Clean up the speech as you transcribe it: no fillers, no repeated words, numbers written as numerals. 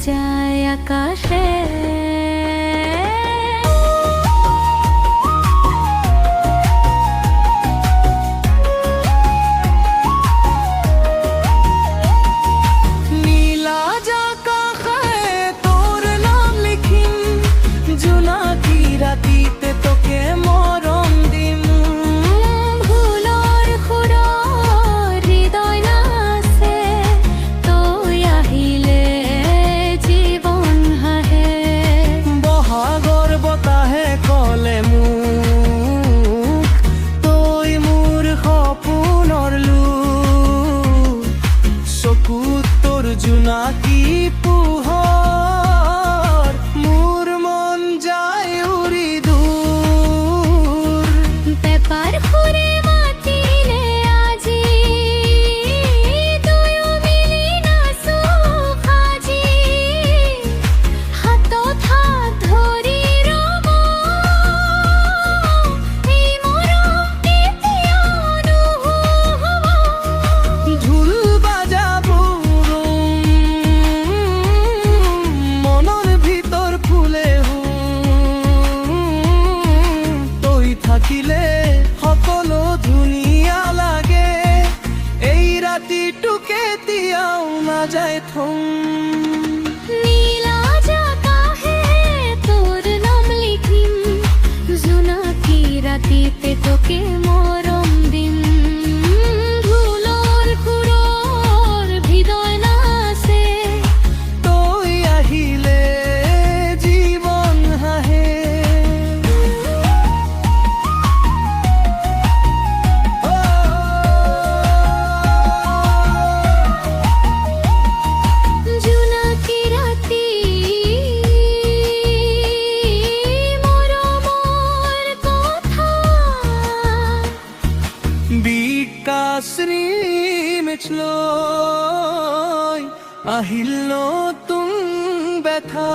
যায় আকাশে। রাতিতে তোকে মরম দিম, ভুলর খুরর হৃদয় নাছে, তুই আহিলে জীবন হাহে। বহাগর বতাহে কলে মোক, তই মোৰ সপোনৰ লোক, চকুত তোৰ জোনাকী পোহৰ, মোৰ মন যায় উৰি দূৰ। পেপার খুঁড়ে মাতিলে আজি, দুয়ো মিলি নাচো আজি, হাতত হাত ধৰি ৰ'ব, এই মৰম কেতিয়াও নহ'ব। ঢোল বাজাব মনৰ ভিতৰ ফুলে তই থাকিলে সকলো ধুনীয়া লাগে, এই ৰাতিটো কেতিয়াও নাযায় থম। নীলা আকাশে তোর নাম লিখিম, জোনাকি রাতিতে তোকে মরম দিম। ভুলর খুরর হৃদয় নাছে, তই আহিলে জীৱন হাহে। জোনাকি রাতি মরমর কথা, বিকাশ্রী মিছলৈ, আহিল নতুন ব্যথা।